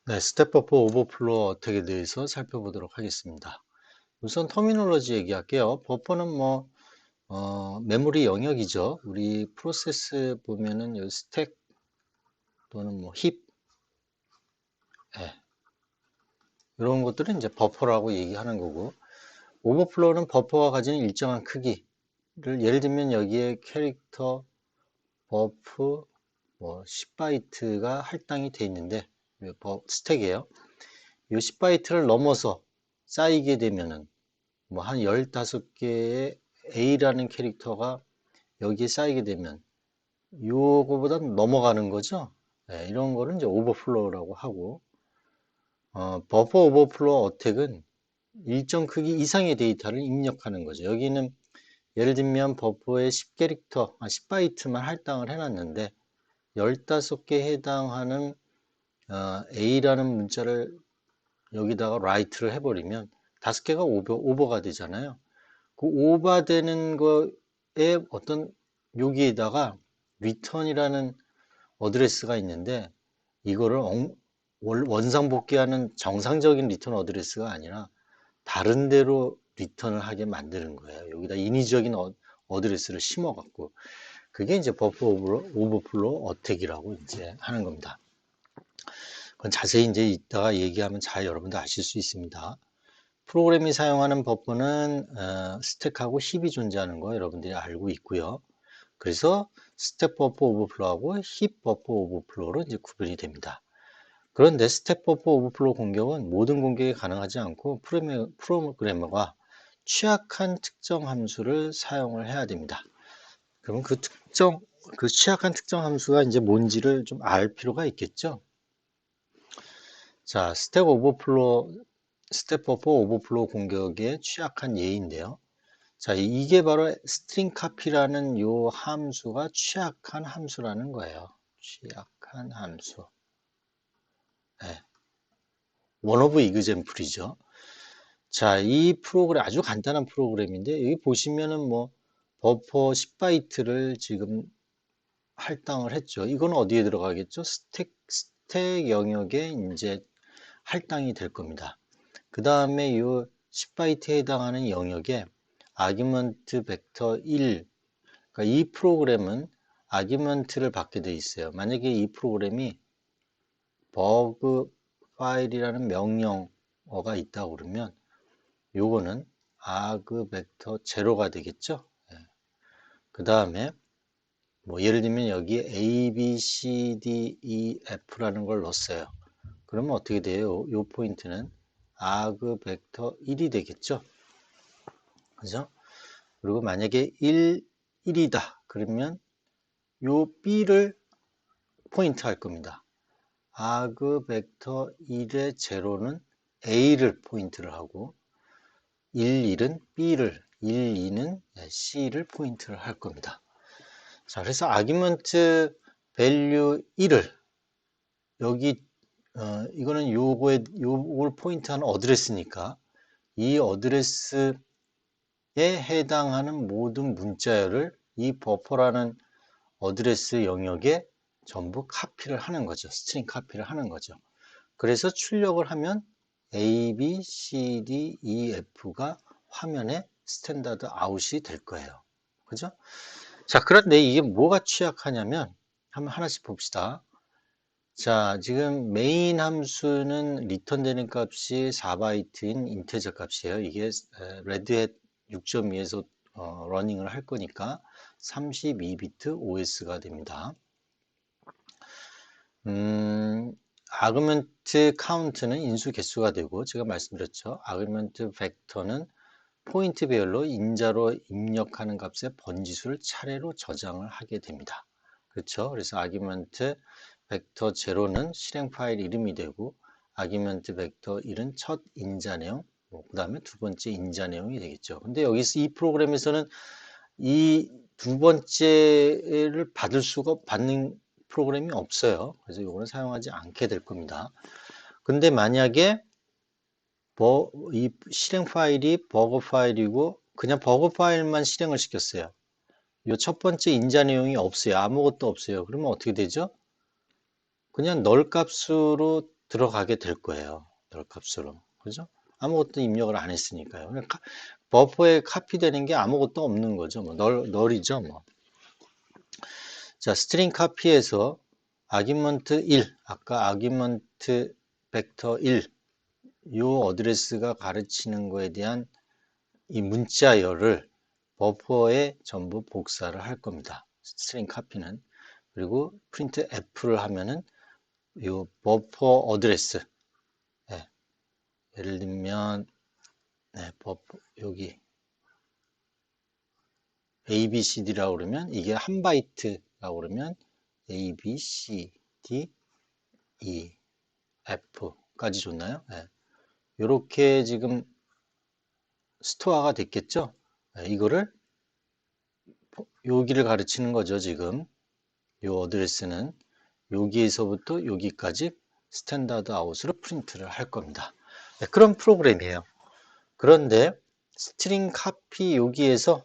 네, 스텝 버퍼 오버플로어 어택에 대해서 살펴보도록 하겠습니다. 우선 터미놀로지 얘기할게요. 버퍼는 메모리 영역이죠. 우리 프로세스 보면은 요 스택 또는 힙, 예, 이런 것들은 이제 버퍼라고 얘기하는 거고, 오버플로어는 버퍼가 가지는 일정한 크기를, 예를 들면 여기에 캐릭터, 버프, 10바이트가 할당이 돼 있는데, 스택이에요. 이 10바이트를 넘어서 쌓이게 되면은 한 15개의 A라는 캐릭터가 여기에 쌓이게 되면 요거보다 넘어가는 거죠. 네, 이런 거를 이제 오버플로우라고 하고, 버퍼 오버플로우 어택은 일정 크기 이상의 데이터를 입력하는 거죠. 여기는 예를 들면 버퍼에 10캐릭터, 10바이트만 할당을 해놨는데 15개에 해당하는 A라는 문자를 여기다가 라이트를 해버리면 5개가 오버가 되잖아요. 그 오버되는 거에 어떤 여기에다가 return이라는 어드레스가 있는데 이거를 원상복귀하는 정상적인 리턴 어드레스가 아니라 다른 데로 리턴을 하게 만드는 거예요. 여기다 인위적인 어드레스를 심어갖고 그게 이제 버퍼 오버플로우 어택이라고 이제 하는 겁니다. 그건 자세히 이제 이따가 얘기하면 잘 여러분들 아실 수 있습니다. 프로그램이 사용하는 버퍼는 스택하고 힙이 존재하는 거 여러분들이 알고 있고요. 그래서 스택 버퍼 오버플로우하고 힙 버퍼 오버플로우로 이제 구분이 됩니다. 그런데 스택 버퍼 오버플로우 공격은 모든 공격이 가능하지 않고 프로그래머가 취약한 특정 함수를 사용을 해야 됩니다. 그러면 그 취약한 특정 함수가 이제 뭔지를 좀 알 필요가 있겠죠. 자, 스택 버퍼 오버플로우 공격에 취약한 예인데요. 자, 이게 바로 스트링 카피라는 요 함수가 취약한 함수라는 거예요. 취약한 함수. 네. 원 오브 이그젬플이죠. 자, 이 프로그램 아주 간단한 프로그램인데 여기 보시면은 버퍼 10바이트를 지금 할당을 했죠. 이건 어디에 들어가겠죠? 스택 영역에 이제 할당이 될 겁니다. 그 다음에 이 10바이트에 해당하는 영역에 아규먼트 벡터 1, 그러니까 이 프로그램은 아규먼트를 받게 돼 있어요. 만약에 이 프로그램이 버그 파일이라는 명령어가 있다고 그러면 요거는 아그 벡터 제로가 되겠죠. 그 다음에 예를 들면 여기에 A, B, C, D, E, F라는 걸 넣었어요. 그러면 어떻게 돼요? 요 포인트는 아그 벡터 1이 되겠죠. 그죠? 그리고 만약에 1이다. 그러면 요 B를 포인트 할 겁니다. 아그 벡터 1의 제로는 A를 포인트를 하고 1은 B를, 2는 C를 포인트를 할 겁니다. 자, 그래서 아규먼트 밸류 1을 여기 이거는 요걸 포인트하는 어드레스니까 이 어드레스에 해당하는 모든 문자열을 이 버퍼라는 어드레스 영역에 전부 카피를 하는 거죠. 스트링 카피를 하는 거죠. 그래서 출력을 하면 A, B, C, D, E, F가 화면에 스탠다드 아웃이 될 거예요. 그죠? 자, 그런데 이게 뭐가 취약하냐면 한번 하나씩 봅시다. 자, 지금 메인 함수는 리턴되는 값이 4바이트인 인테저 값이에요. 이게 레드햇 6.2에서 러닝을 할 거니까 32비트 OS가 됩니다. 아그먼트 카운트는 인수 개수가 되고 제가 말씀드렸죠. 아그먼트 벡터는 포인트별로 인자로 입력하는 값의 번지수를 차례로 저장을 하게 됩니다. 그렇죠? 그래서 아규먼트 벡터 제로는 실행 파일 이름이 되고 아규먼트 벡터 1은 첫 인자 내용, 그 다음에 두 번째 인자 내용이 되겠죠. 근데 여기서 이 프로그램에서는 이 두 번째를 받는 프로그램이 없어요. 그래서 이거는 사용하지 않게 될 겁니다. 근데 만약에 이 실행 파일이 버거 파일이고 그냥 버거 파일만 실행을 시켰어요. 이 첫 번째 인자 내용이 없어요. 아무것도 없어요. 그러면 어떻게 되죠? 그냥 널 값으로 들어가게 될 거예요. 널 값으로. 그죠? 아무것도 입력을 안 했으니까요. 그러니까 버퍼에 카피되는 게 아무것도 없는 거죠. 뭐 널이죠. 뭐. 자, 스트링 카피에서 아규먼트 1, 아까 아규먼트 벡터 1, 요 어드레스가 가르치는 거에 대한 이 문자열을 버퍼에 전부 복사를 할 겁니다. 스트링 카피는. 그리고 프린트 F를 하면은 요 버퍼 어드레스. 네, 예를 들면 네, 버퍼 여기 ABCD라고 그러면 이게 한 바이트라고 그러면 A, B, C, D, E, F까지 줬나요? 네. 이렇게 지금 스토어가 됐겠죠? 네, 이거를 여기를 가르치는 거죠, 지금. 요 어드레스는 여기에서부터 여기까지 스탠다드 아웃으로 프린트를 할 겁니다. 네, 그런 프로그램이에요. 그런데 스트링 카피 여기에서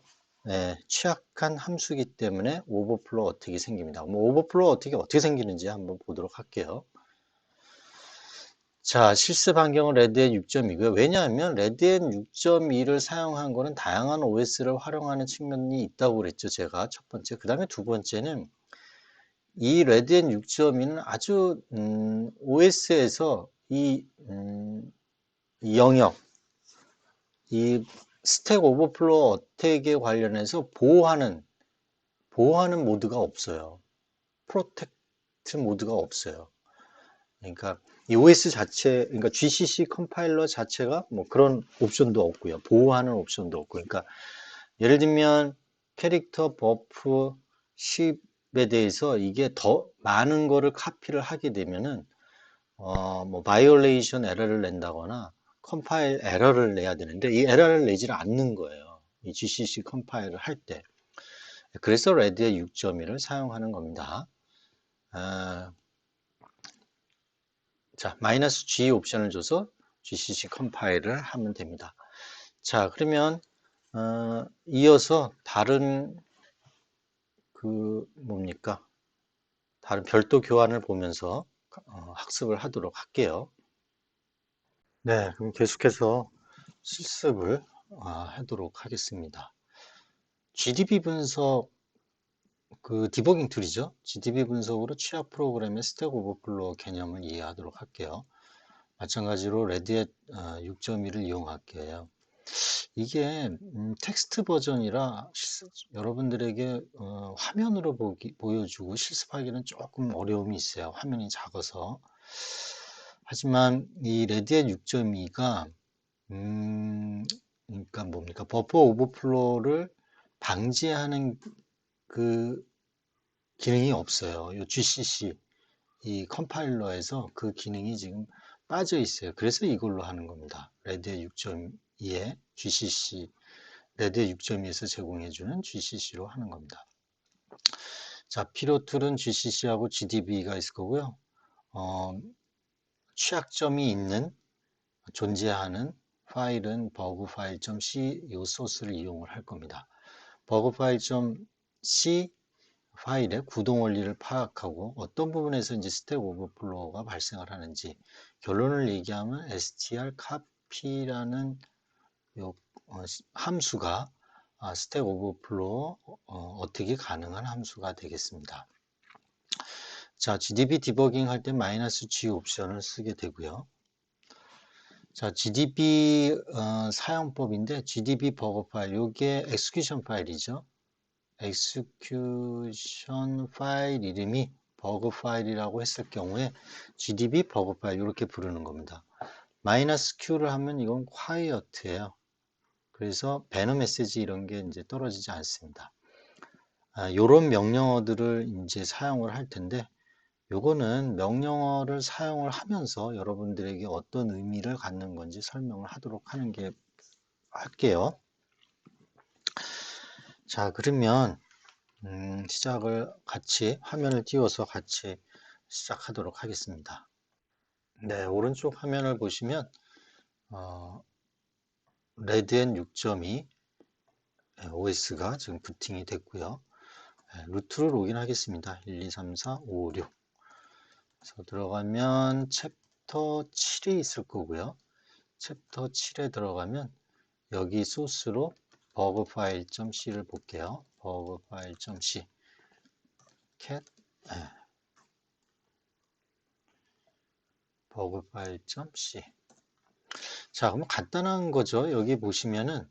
취약한 함수이기 때문에 오버플로 어떻게 생깁니다. 뭐 오버플로 어떻게 생기는지 한번 보도록 할게요. 자, 실습 환경은 레드햇 6.2고요. 왜냐하면 레드햇 6.2를 사용한 거는 다양한 OS를 활용하는 측면이 있다고 그랬죠. 제가 첫 번째. 그 다음에 두 번째는 이 레드햇 6.2는 아주 OS에서 이 영역, 이 스택 오버플로우 어택에 관련해서 보호하는 모드가 없어요. 프로텍트 모드가 없어요. 그러니까 이 OS 자체, 그러니까 GCC 컴파일러 자체가 뭐 그런 옵션도 없고요. 보호하는 옵션도 없고. 그러니까 예를 들면 캐릭터 버프 10에 대해서 이게 더 많은 거를 카피를 하게 되면은 뭐 바이올레이션 에러를 낸다거나 컴파일 에러를 내야 되는데 이 에러를 내지를 않는 거예요. 이 GCC 컴파일을 할 때. 그래서 레드의 6.1을 사용하는 겁니다. 자, 마이너스 G 옵션을 줘서 GCC 컴파일을 하면 됩니다. 자, 그러면 이어서 다른 뭡니까? 다른 별도 교환을 보면서 학습을 하도록 할게요. 네, 그럼 계속해서 실습을 하도록 하겠습니다. GDB 분석 디버깅 툴이죠. GDB 분석으로 취약 프로그램의 스택 오버플로우 개념을 이해하도록 할게요. 마찬가지로 레드햇 6.1을 이용할게요. 이게 텍스트 버전이라 여러분들에게 화면으로 보여주고 실습하기는 조금 어려움이 있어요. 화면이 작아서. 하지만 이 레드햇 6.2가 그러니까 뭡니까? 버퍼 오버플로우를 방지하는 그 기능이 없어요. 이 GCC 이 컴파일러에서 그 기능이 지금 빠져 있어요. 그래서 이걸로 하는 겁니다. 레드햇 6.2에 GCC, 레드햇 6.2에서 제공해주는 GCC로 하는 겁니다. 자, 필요 툴은 GCC하고 GDB가 있을 거고요. 취약점이 존재하는 파일은 버그 파일.c 이 소스를 이용을 할 겁니다. 버그 파일.c 파일의 구동 원리를 파악하고 어떤 부분에서 이제 스택 오버플로우가 발생을 하는지 결론을 얘기하면 str copy라는 요 함수가 스택 오버플로우 어떻게 가능한 함수가 되겠습니다. 자, GDB 디버깅 할 때 마이너스 G 옵션을 쓰게 되고요. 자, GDB 사용법인데 GDB 버거 파일, 이게 엑스큐션 파일이죠. 엑스큐션 파일 이름이 버그 파일이라고 했을 경우에 GDB 버그 파일 이렇게 부르는 겁니다. 마이너스 Q를 하면 이건 quiet예요. 그래서 배너 메시지 이런 게 이제 떨어지지 않습니다. 이런 명령어들을 이제 사용을 할 텐데 요거는 명령어를 사용을 하면서 여러분들에게 어떤 의미를 갖는 건지 설명을 하도록 하는 게 할게요. 자, 그러면 시작을 같이 화면을 띄워서 같이 시작하도록 하겠습니다. 네, 오른쪽 화면을 보시면 레드햇 6.2 OS가 지금 부팅이 됐고요. 루트로 로그인 하겠습니다. 1, 2, 3, 4, 5, 6. 그래서 들어가면 챕터 7이 있을 거고요. 챕터 7에 들어가면 여기 소스로 버그 파일.c를 볼게요. 버그 파일.c cat 버그 파일.c. 자, 그럼 간단한 거죠. 여기 보시면은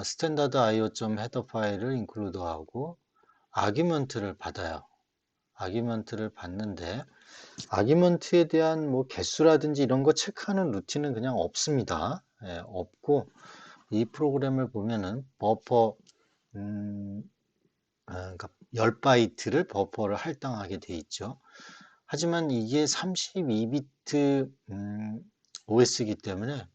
스탠다드 io.헤더 파일을 인클루드하고 아규먼트를 받아요. 아규먼트를 받는데 아규먼트에 대한 뭐 개수라든지 이런 거 체크하는 루틴은 그냥 없습니다. 예, 없고 이 프로그램을 보면은 버퍼 그러니까 10바이트를 버퍼를 할당하게 돼 있죠. 하지만 이게 32비트 OS이기 때문에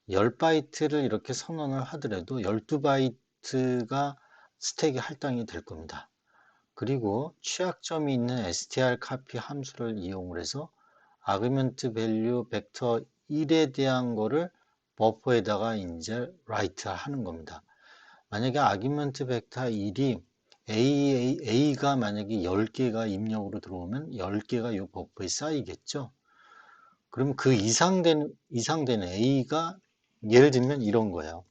10바이트를 이렇게 선언을 하더라도 12바이트가 스택이 할당이 될 겁니다. 그리고 취약점이 있는 str copy 함수를 이용을 해서 아규먼트 밸류 벡터 1에 대한 거를 버퍼에다가 이제 write 하는 겁니다. 만약에 아규먼트 벡터 1이 A가 만약에 10개가 입력으로 들어오면 10개가 이 버퍼에 쌓이겠죠. 그럼 그 이상되는 A가 예를 들면 이런 거예요.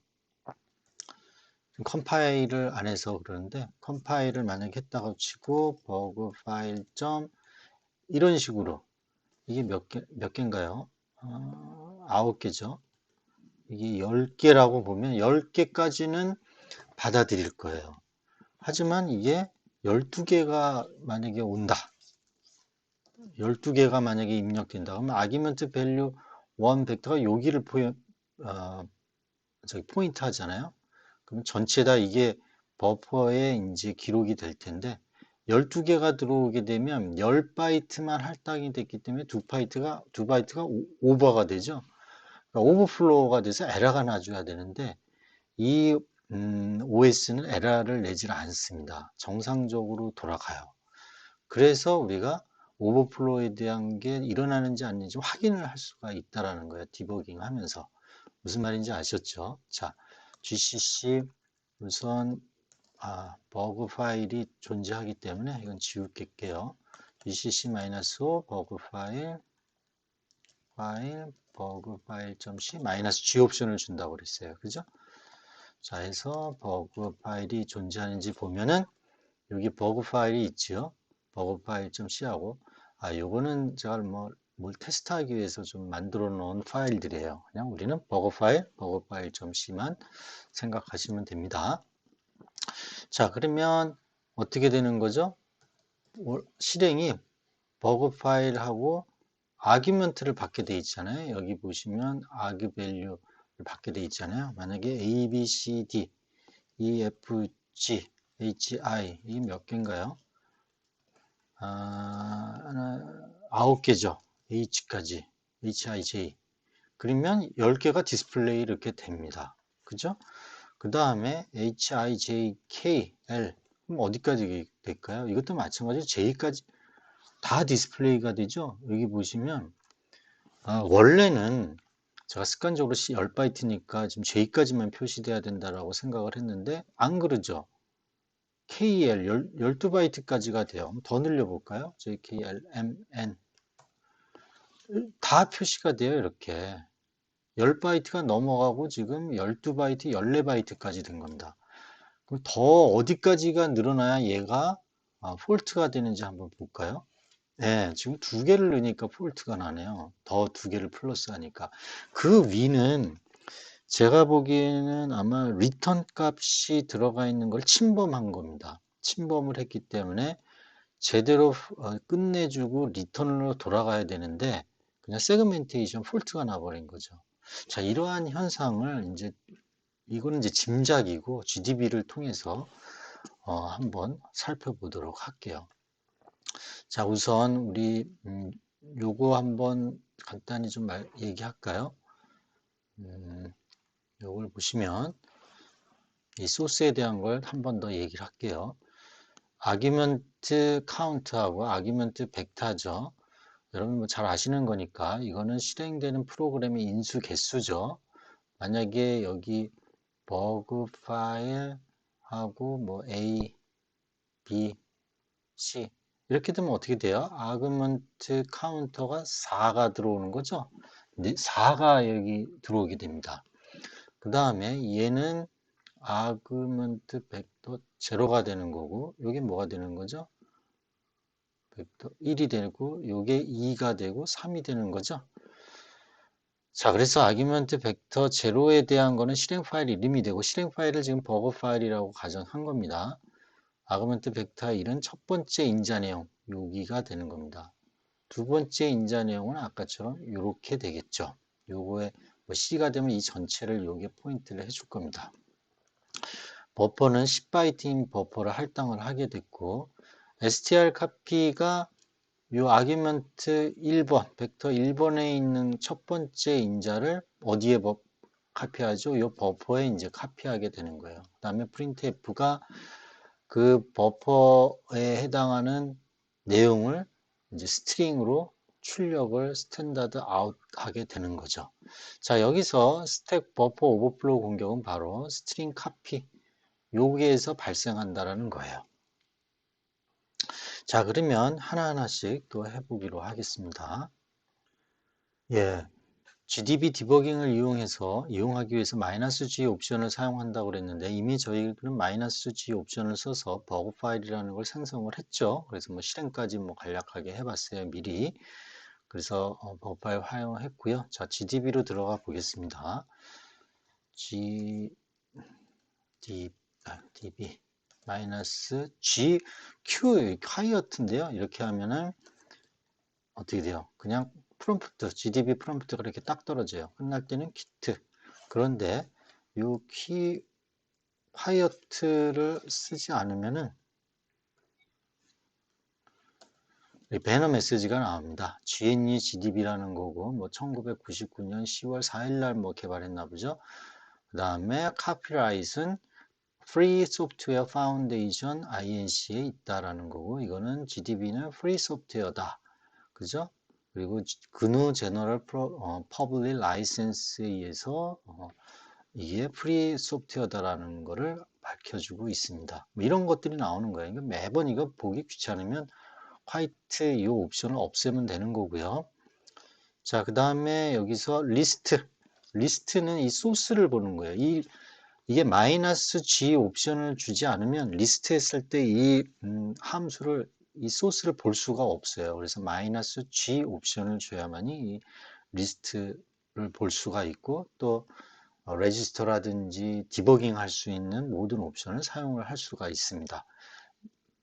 컴파일을 안 해서 그러는데 컴파일을 만약에 했다고 치고 버그 파일 점 이런 식으로 이게 몇 개인가요? 9개죠. 이게 10개라고 보면 10개까지는 받아들일 거예요. 하지만 이게 12개가 만약에 온다. 12개가 만약에 입력된다. 그러면 아규먼트 밸류 1 벡터가 여기를 포인트 하잖아요. 그럼 전체 다 이게 버퍼에 이제 기록이 될 텐데 12개가 들어오게 되면 10바이트만 할당이 됐기 때문에 2바이트가 오버가 되죠. 그러니까 오버플로우가 돼서 에러가 나줘야 되는데 이 OS는 에러를 내질 않습니다. 정상적으로 돌아가요. 그래서 우리가 오버플로우에 대한 게 일어나는지 아닌지 확인을 할 수가 있다라는 거예요. 디버깅 하면서. 무슨 말인지 아셨죠? 자, GCC 우선 버그 파일이 존재하기 때문에 이건 지울게요. gcc-o 버그 파일 버그 파일.c -g 옵션을 준다고 그랬어요. 그죠? 자, 해서 버그 파일이 존재하는지 보면은 여기 버그 파일이 있죠. 버그 파일.c하고 요거는 제가 뭘 테스트하기 위해서 좀 만들어 놓은 파일들이에요. 그냥 우리는 버그 파일.c만 생각하시면 됩니다. 자, 그러면 어떻게 되는 거죠? 실행이 버그 파일하고 아규먼트를 받게 돼 있잖아요. 여기 보시면 아규 밸류를 받게 돼 있잖아요. 만약에 A, B, C, D, E, F, G, H, I 이 몇 개인가요? 9개죠. H까지 H, I, J 그러면 10개가 디스플레이 이렇게 됩니다. 그죠? 그 다음에 H, I, J, K, L 그럼 어디까지 될까요? 이것도 마찬가지로 J까지 다 디스플레이가 되죠. 여기 보시면 원래는 제가 습관적으로 10바이트니까 지금 J까지만 표시돼야 된다라고 생각을 했는데 안 그러죠. KL 12바이트까지가 돼요. 더 늘려볼까요? JKL, MN 다 표시가 돼요. 이렇게 10바이트가 넘어가고 지금 12바이트, 14바이트까지 된 겁니다. 그럼 더 어디까지가 늘어나야 얘가 폴트가 되는지 한번 볼까요? 네, 지금 2개를 넣으니까 폴트가 나네요. 더 2개를 플러스 하니까. 그 위는 제가 보기에는 아마 리턴 값이 들어가 있는 걸 침범한 겁니다. 침범을 했기 때문에 제대로 끝내주고 리턴으로 돌아가야 되는데 그냥 세그멘테이션 폴트가 나버린 거죠. 자, 이러한 현상을 이거는 이제 짐작이고 GDB를 통해서 한번 살펴보도록 할게요. 자, 우선 우리 요거 한번 간단히 좀 얘기할까요? 요걸 보시면 이 소스에 대한 걸 한 번 더 얘기를 할게요. 아규먼트 카운트하고 아규먼트 벡터죠. 여러분 뭐 잘 아시는 거니까 이거는 실행되는 프로그램의 인수 개수죠. 만약에 여기 버그 파일 하고 뭐 A, B, C 이렇게 되면 어떻게 돼요? 아그먼트 카운터가 4가 들어오는 거죠. 4가 여기 들어오게 됩니다. 그 다음에 얘는 아그먼트 벡터 제로가 되는 거고, 여기 뭐가 되는 거죠? 벡터 1이 되고, 요게 2가 되고 3이 되는 거죠. 자, 그래서 아규먼트 벡터 제로에 대한 거는 실행 파일 이름이 되고, 실행 파일을 지금 버거 파일이라고 가정한 겁니다. 아규먼트 벡터 1은 첫 번째 인자 내용, 여기가 되는 겁니다. 두 번째 인자 내용은 아까처럼 이렇게 되겠죠. 요거에 뭐 C가 되면 이 전체를 요게 포인트를 해줄 겁니다. 버퍼는 10바이트인 버퍼를 할당을 하게 됐고, str 카피가 요 아규먼트 1번, 벡터 1번에 있는 첫 번째 인자를 어디에 카피하죠? 요 버퍼에 이제 카피하게 되는 거예요. 그 다음에 printf가 그 버퍼에 해당하는 내용을 이제 스트링으로 출력을 스탠다드 아웃 하게 되는 거죠. 자, 여기서 스택 버퍼 오버플로우 공격은 바로 스트링 카피 여기에서 발생한다라는 거예요. 자, 그러면 하나하나씩 또 해보기로 하겠습니다. 예, GDB 디버깅을 이용하기 위해서 -G 옵션을 사용한다고 그랬는데 이미 저희는 -G 옵션을 써서 버그 파일이라는 걸 생성을 했죠. 그래서 뭐 실행까지 뭐 간략하게 해봤어요, 미리. 그래서 버그 파일 활용했고요. 자, GDB로 들어가 보겠습니다. DB -G Q 콰이어트인데요. 이렇게 하면은 어떻게 돼요? 그냥 프롬프트, GDB 프롬프트가 이렇게 딱 떨어져요. 끝날 때는 qui트. 그런데 이 quiet를 쓰지 않으면은 배너 메시지가 나옵니다. GNU GDB라는 거고, 뭐 1999년 10월 4일 날 뭐 개발했나 보죠. 그 다음에 카피라이트는 Free Software Foundation INC에 있다라는 거고, 이거는 GDB는 Free Software다. 그죠? 그리고 GNU General Public License에 의해서 이게 프리 소프트웨어다라는 거를 밝혀주고 있습니다. 뭐 이런 것들이 나오는 거예요. 그러니까 매번 이거 보기 귀찮으면 화이트 이 옵션을 없애면 되는 거고요. 자, 그 다음에 여기서 리스트는 이 소스를 보는 거예요. 이게 -G 옵션을 주지 않으면 리스트 했을 때 이 함수를 이 소스를 볼 수가 없어요. 그래서 -G 옵션을 줘야만이 이 리스트를 볼 수가 있고 또 레지스터라든지 디버깅 할 수 있는 모든 옵션을 사용을 할 수가 있습니다.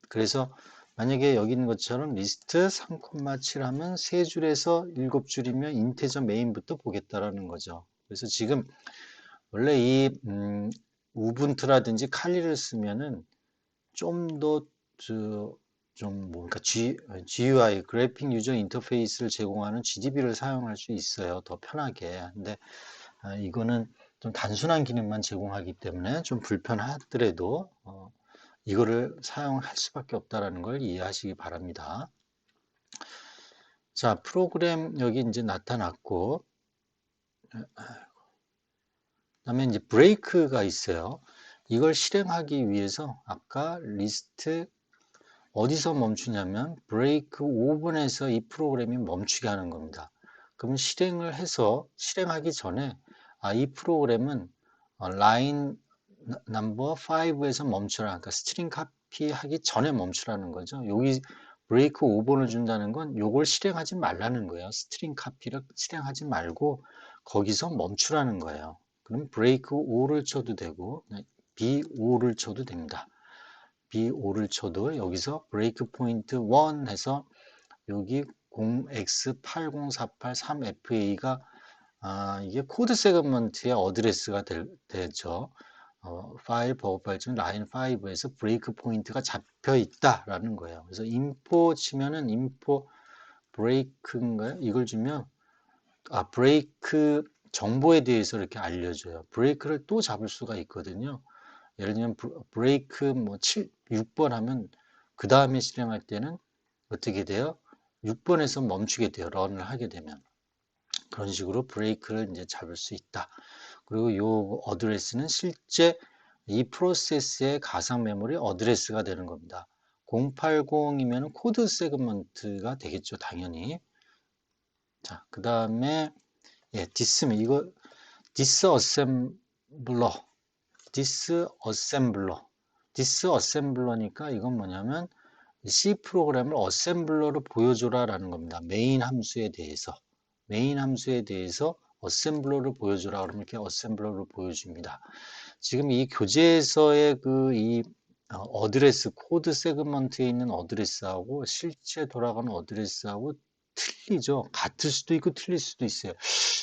그래서 만약에 여기 있는 것처럼 리스트 3,7 하면 3줄에서 7줄이면 인테저 메인부터 보겠다라는 거죠. 그래서 지금 원래 이 우분투라든지 칼리를 쓰면은 좀 더 좀 뭔가 GUI 그래픽 유저 인터페이스를 제공하는 GDB를 사용할 수 있어요. 더 편하게. 근데 이거는 좀 단순한 기능만 제공하기 때문에 좀 불편하더라도 이거를 사용할 수밖에 없다라는 걸 이해하시기 바랍니다. 자, 프로그램 여기 이제 나타났고, 그다음에 이제 브레이크가 있어요. 이걸 실행하기 위해서 아까 리스트 어디서 멈추냐면 브레이크 5번에서 이 프로그램이 멈추게 하는 겁니다. 그럼 실행하기 전에 이 프로그램은 라인 넘버 5에서 멈추라. 그러니까 스트링 카피하기 전에 멈추라는 거죠. 여기 브레이크 5번을 준다는 건 요걸 실행하지 말라는 거예요. 스트링 카피를 실행하지 말고 거기서 멈추라는 거예요. 그럼 브레이크 5를 쳐도 되고 B5를 쳐도 됩니다. B5를 쳐도 여기서 브레이크 포인트 1 해서 여기 0x80483FA가 이게 코드 세그먼트의 어드레스가 되죠. 파일 버그 파일 중 라인 5에서 브레이크 포인트가 잡혀 있다라는 거예요. 그래서 인포 치면은 인포 브레이크인가요? 이걸 주면 브레이크 정보에 대해서 이렇게 알려줘요. 브레이크를 또 잡을 수가 있거든요. 예를 들면 브레이크 뭐 6번 하면 그 다음에 실행할 때는 어떻게 돼요? 6번에서 멈추게 돼요. 런을 하게 되면. 그런 식으로 브레이크를 이제 잡을 수 있다. 그리고 이 어드레스는 실제 이 프로세스의 가상 메모리 어드레스가 되는 겁니다. 080이면 코드 세그먼트가 되겠죠, 당연히. 자, 그 다음에 예, 디스면 이거 디스어셈블러, 디스어셈블러니까 이건 뭐냐면 C 프로그램을 어셈블러로 보여줘라 라는 겁니다. 메인 함수에 대해서 어셈블러를 보여줘라 그러면 이렇게 어셈블러를 보여줍니다. 지금 이 교재에서의 이 어드레스, 코드 세그먼트에 있는 어드레스하고 실제 돌아가는 어드레스하고 틀리죠. 같을 수도 있고 틀릴 수도 있어요.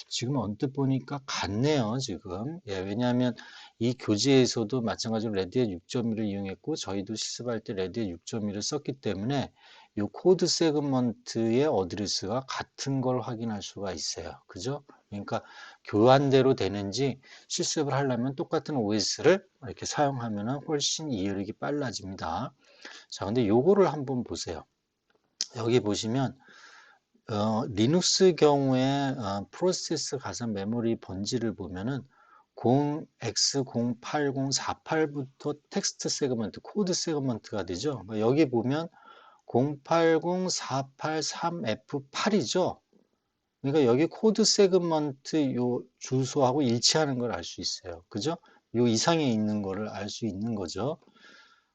지금 언뜻 보니까 같네요, 지금. 예, 왜냐하면 이 교재에서도 마찬가지로 레드햇 6.1을 이용했고, 저희도 실습할 때 레드햇 6.1을 썼기 때문에 이 코드 세그먼트의 어드레스가 같은 걸 확인할 수가 있어요. 그죠? 그러니까 교환대로 되는지 실습을 하려면 똑같은 OS를 이렇게 사용하면 훨씬 이해력이 빨라집니다. 자, 근데 요거를 한번 보세요. 여기 보시면 리눅스 경우에 프로세스 가상 메모리 번지를 보면은 0x08048부터 텍스트 세그먼트, 코드 세그먼트가 되죠. 여기 보면 080483F8이죠. 그러니까 여기 코드 세그먼트 요 주소하고 일치하는 걸 알 수 있어요. 그죠? 요 이상에 있는 거를 알 수 있는 거죠.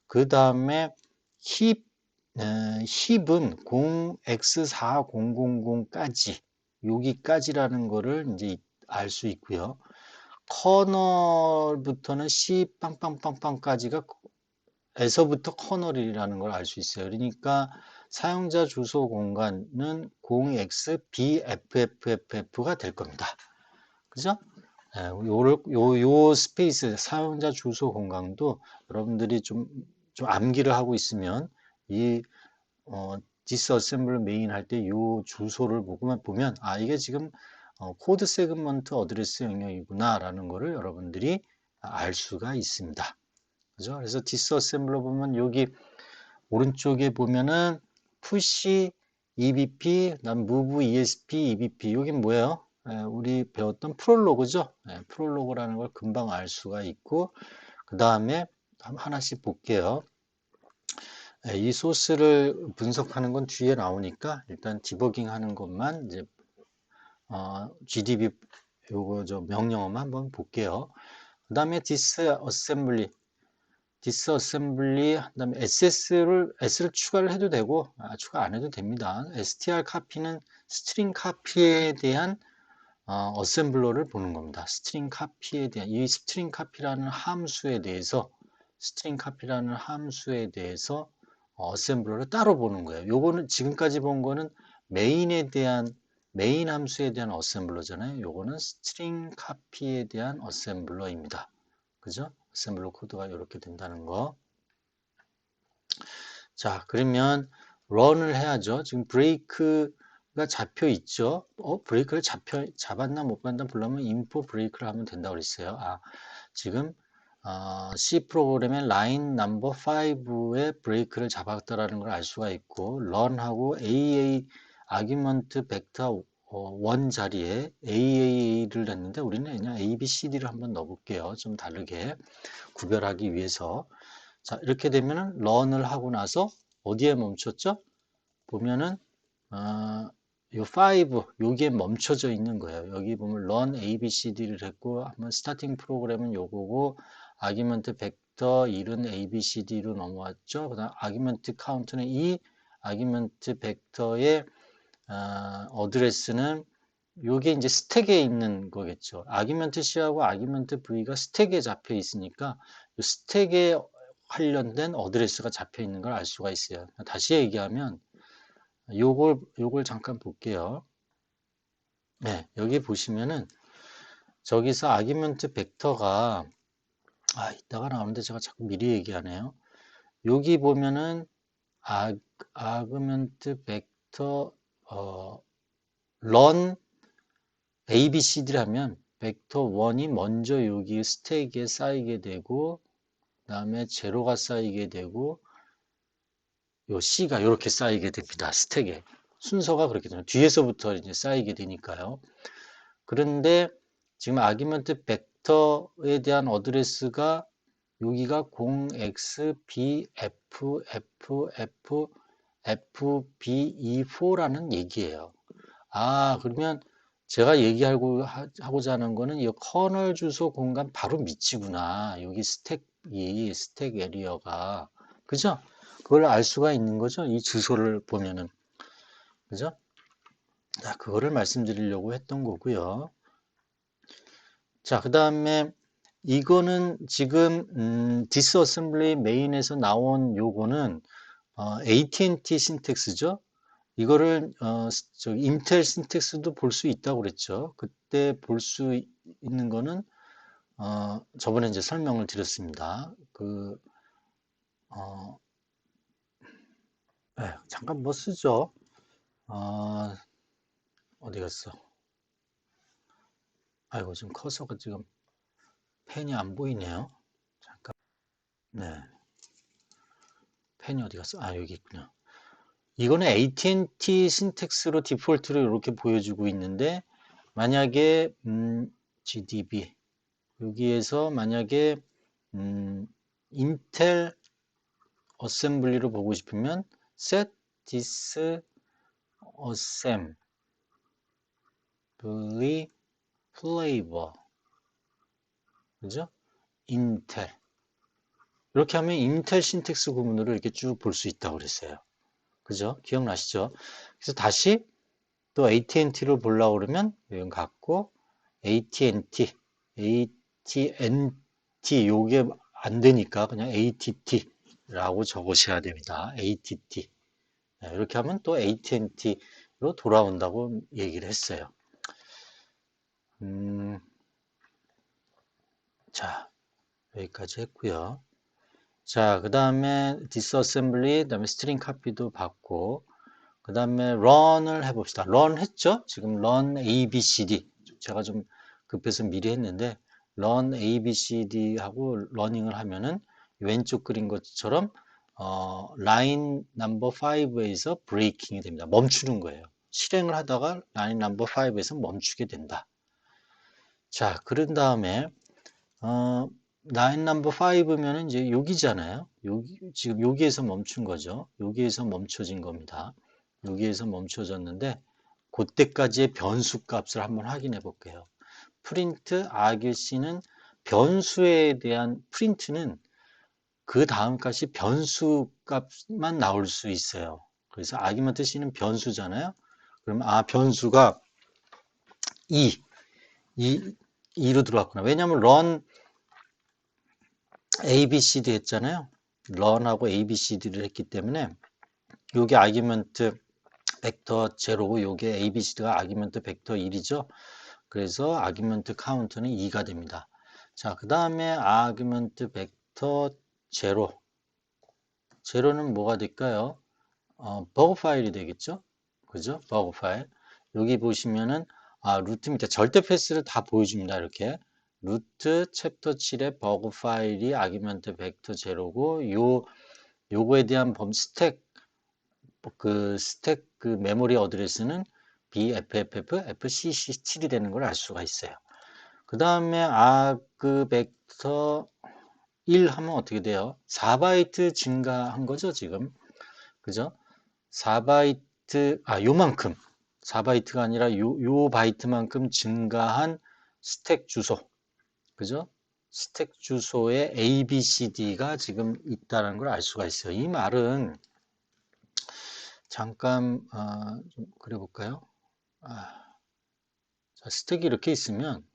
그 다음에 힙은 0x4000까지 여기까지라는 거를 이제 알 수 있고요. 커널부터는 C 빵빵빵빵까지가 에서부터 커널이라는 걸 알 수 있어요. 그러니까 사용자 주소 공간은 0xbffff가 될 겁니다. 그죠? 요 스페이스 사용자 주소 공간도 여러분들이 좀 암기를 하고 있으면 이 디스어셈블 메인 할 때 요 주소를 보면 이게 지금 코드 세그먼트 어드레스 영역이구나 라는 거를 여러분들이 알 수가 있습니다. 그죠? 그래서 디스어셈블러 보면 여기 오른쪽에 보면은 push EBP, 그다음 move ESP, EBP. 여긴 뭐예요? 우리 배웠던 프롤로그죠? 프롤로그라는 걸 금방 알 수가 있고, 그 다음에 하나씩 볼게요. 이 소스를 분석하는 건 뒤에 나오니까 일단 디버깅 하는 것만 이제 GDB 요거 명령어만 한번 볼게요. 그 다음에 디스어셈블리, 그다음에 S를 추가를 해도 되고 추가 안 해도 됩니다. str 카피는 스트링 카피에 대한 어셈블러를 보는 겁니다. 스트링 카피에 대한 이 스트링 카피라는 함수에 대해서 어셈블러를 따로 보는 거예요. 요거는 지금까지 본 거는 메인 함수에 대한 어셈블러잖아요. 요거는 스트링 카피에 대한 어셈블러입니다. 그죠? 어셈블러 코드가 이렇게 된다는 거. 자, 그러면 런을 해야죠. 지금 브레이크가 잡혀 있죠. 브레이크를 잡았나 못 봤나 보려면 인포 브레이크를 하면 된다고 그랬어요. 지금 C 프로그램의 라인 넘버 5에 브레이크를 잡았다라는 걸 알 수가 있고, 런하고 AA 아규먼트 벡터 1 자리에 AAA를 했는데 우리는 그냥 ABCD를 한번 넣어볼게요. 좀 다르게 구별하기 위해서. 자, 이렇게 되면은 런을 하고 나서 어디에 멈췄죠? 보면은 요 5, 여기에 멈춰져 있는 거예요. 여기 보면 run ABCD를 했고, 한번 스타팅 프로그램은 요거고, 아규먼트 벡터 1은 ABCD로 넘어왔죠. 그 다음 아규먼트 카운트는 이 아규먼트 벡터의 어드레스는 요게 이제 스택에 있는 거겠죠. 아규먼트 C하고 아규먼트 V가 스택에 잡혀 있으니까 요 스택에 관련된 어드레스가 잡혀 있는 걸 알 수가 있어요. 다시 얘기하면 요걸 잠깐 볼게요. 네, 여기 보시면은 저기서 아규먼트 벡터가 이따가 나오는데 제가 자꾸 미리 얘기하네요. 여기 보면은 아규먼트 벡터 run ABCD라면 벡터 1이 먼저 여기 스택에 쌓이게 되고, 그 다음에 제로가 쌓이게 되고, 요 C가 이렇게 쌓이게 됩니다. 스택에. 순서가 그렇게 되면 뒤에서부터 이제 쌓이게 되니까요. 그런데 지금 아규먼트 벡터에 대한 어드레스가 여기가 0xBFFFFBE4라는 얘기예요. 아, 그러면 제가 하고자 하는 거는 이 커널 주소 공간 바로 밑이구나. 여기 스택 에리어가. 그죠? 그걸 알 수가 있는 거죠. 이 주소를 보면은. 그죠? 자, 그거를 말씀드리려고 했던 거고요. 자, 그 다음에 이거는 지금 디스어셈블리 메인에서 나온 요거는 AT&T 신텍스죠. 이거를 인텔 신텍스도 볼 수 있다고 그랬죠. 그때 볼 수 있는 거는 저번에 이제 설명을 드렸습니다. 어, 잠깐 뭐 쓰죠. 어, 어디 갔어? 아이고 지금 커서가 지금 펜이 안 보이네요. 잠깐. 네, 펜이 어디 갔어? 아 여기 있군요. 이거는 AT&T 신텍스로 디폴트로 이렇게 보여주고 있는데 만약에 GDB 여기에서 만약에 인텔 어셈블리로 보고 싶으면 set this assembly flavor 그죠? 인텔 이렇게 하면 인텔 신텍스 구문으로 이렇게 쭉 볼 수 있다고 그랬어요. 그죠? 기억나시죠? 그래서 다시 또 AT&T를 보려고 그러면 여기 갖고 AT&T 요게 안 되니까 그냥 ATT라고 적으셔야 됩니다. ATT 이렇게 하면 또 AT&T로 돌아온다고 얘기를 했어요. 자, 여기까지 했고요. 자, 그 다음에 디스어셈블리, 그 다음에 스트링 카피도 받고, 그 다음에 run을 해봅시다. run 했죠? 지금 run ABCD. 제가 좀 급해서 미리 했는데, run ABCD 하고 러닝을 하면은 왼쪽 그린 것처럼, 라인 넘버 5에서 브레이킹이 됩니다. 멈추는 거예요. 실행을 하다가 라인 넘버 5에서 멈추게 된다. 자, 그런 다음에, 라인 넘버 5면은 이제 여기잖아요. 지금 여기에서 멈춘 거죠. 여기에서 멈춰진 겁니다. 여기에서 멈춰졌는데, 그때까지의 변수 값을 한번 확인해 볼게요. 프린트 argc는 변수에 대한 프린트는 그 다음 값이 변수 값만 나올 수 있어요. 그래서 argument c는 변수잖아요. 그럼 변수가 2, 2로 들어왔구나. 왜냐하면 run ABCD 했잖아요. run하고 ABCD를 했기 때문에 요게 아기먼트 벡터 제로고 요게 ABCD가 아기먼트 벡터 1이죠. 그래서 아기먼트 카운트는 2가 됩니다. 자, 그 다음에 아기먼트 벡터 제로. 제로는 뭐가 될까요? 버그 파일이 되겠죠? 그죠? 버그 파일. 여기 보시면은 루트 밑에 절대 패스를 다 보여줍니다. 이렇게. 루트 챕터 7의 버그 파일이 아기먼트 벡터 제로고 요거에 대한 스택 그 메모리 어드레스는 BFFF FCC7이 되는 걸 알 수가 있어요. 그 다음에 아그 벡터 1 하면 어떻게 돼요? 4바이트 증가한 거죠, 지금. 그죠? 4바이트, 요만큼. 4바이트가 아니라 요 바이트만큼 증가한 스택 주소. 그죠? 스택 주소에 ABCD가 지금 있다는 걸 알 수가 있어요. 이 말은 잠깐 좀 그려볼까요? 자, 스택이 이렇게 있으면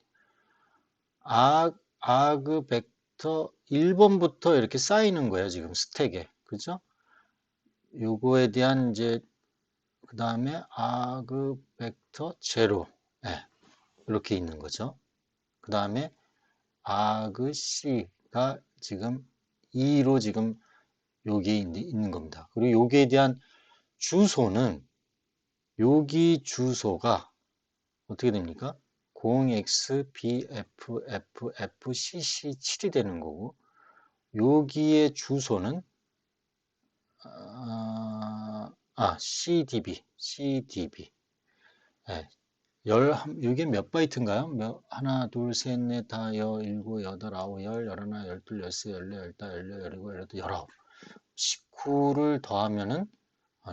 아그 벡터 1번부터 이렇게 쌓이는 거예요. 지금 스택에. 그죠? 요거에 대한 이제 그 다음에 아그 벡터 제로 이렇게 있는 거죠. 그 다음에 아그 C가 지금 2로 지금 여기에 있는 겁니다. 그리고 여기에 대한 주소는 여기 주소가 어떻게 됩니까? 0xBFFFCC7이 되는 거고 여기에 주소는 CDB 네, 이게 몇 바이트인가요? 하나, 둘, 셋, 넷, 다, 일곱, 여덟, 아홉, 열하나, 열둘, 열세, 열네, 열다, 열여, 열일곱, 열여덟, 열아홉. 19를 더하면은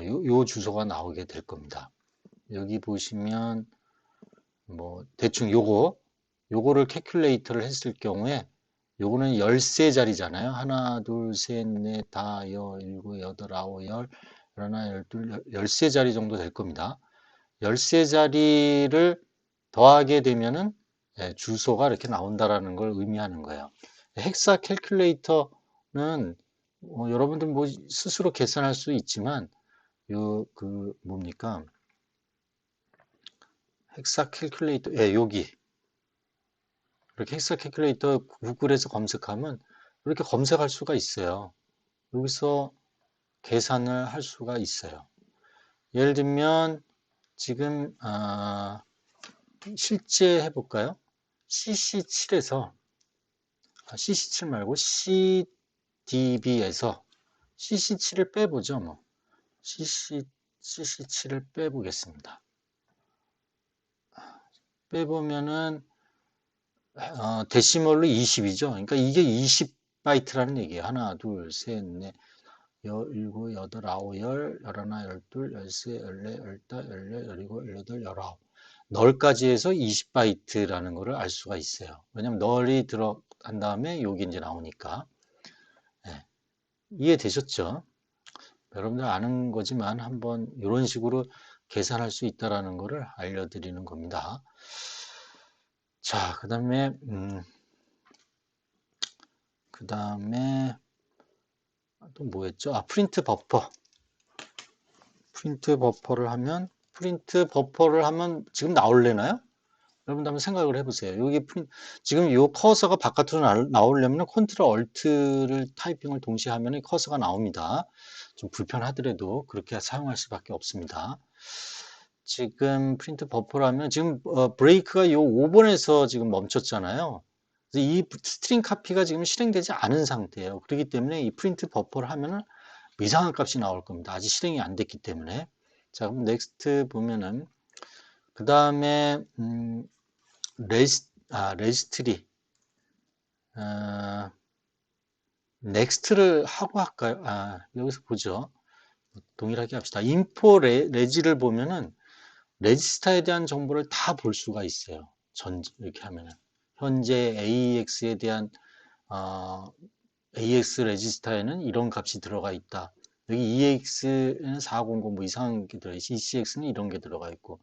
요 주소가 나오게 될 겁니다. 여기 보시면 뭐 대충 요거를 캐큘레이터를 했을 경우에 요거는 13자리잖아요. 하나, 둘, 셋, 넷, 다, 일곱, 여덟, 아홉, 열하나, 열둘, 13자리 정도 될 겁니다. 13자리를 더하게 되면은 주소가 이렇게 나온다라는 걸 의미하는 거예요. 헥사 캘큘레이터는 여러분들 뭐 스스로 계산할 수 있지만 뭡니까? 헥사 캘큘레이터, 여기 이렇게 헥사 캘큘레이터 구글에서 검색하면 이렇게 검색할 수가 있어요. 여기서 계산을 할 수가 있어요. 예를 들면 지금 실제 해볼까요? CC7에서 CC7 말고 CDB에서 CC7을 빼보죠. 뭐 CC7을 빼보겠습니다. 빼보면은 데시멀로 20이죠. 그러니까 이게 20바이트라는 얘기예요. 하나, 둘, 셋, 넷, 열일곱, 여덟, 아홉, 열하나, 열둘, 열세, 열네, 열다, 열여, 열일곱, 열여덟, 열아홉. 널까지 해서 20바이트라는 것을 알 수가 있어요. 왜냐면 널이 들어간 다음에 여기 이제 나오니까. 네. 이해되셨죠? 여러분들 아는 거지만 한번 이런 식으로 계산할 수 있다라는 것을 알려드리는 겁니다. 자, 그 다음에 또 뭐였죠? 프린트 버퍼. 프린트 버퍼를 하면 지금 나올래나요? 여러분들 한번 생각을 해보세요. 여기 지금 이 커서가 바깥으로 나오려면 컨트롤 얼트를 타이핑을 동시에 하면 커서가 나옵니다. 좀 불편하더라도 그렇게 사용할 수밖에 없습니다. 지금 프린트 버퍼라면 지금 브레이크가 요 5번에서 지금 멈췄잖아요. 이 스트링 카피가 지금 실행되지 않은 상태예요. 그렇기 때문에 이 프린트 버퍼를 하면은 이상한 값이 나올 겁니다. 아직 실행이 안 됐기 때문에. 자, 그럼 넥스트 보면은 그 다음에 레지스트리 넥스트를 하고 할까요? 여기서 보죠. 동일하게 합시다. 인포 레지를 보면은 레지스타에 대한 정보를 다 볼 수가 있어요. 이렇게 하면은 현재 AX에 대한 AX 레지스타에는 이런 값이 들어가 있다. 여기 EX는 400 뭐 이상한 게 들어있고 ECX는 이런 게 들어가 있고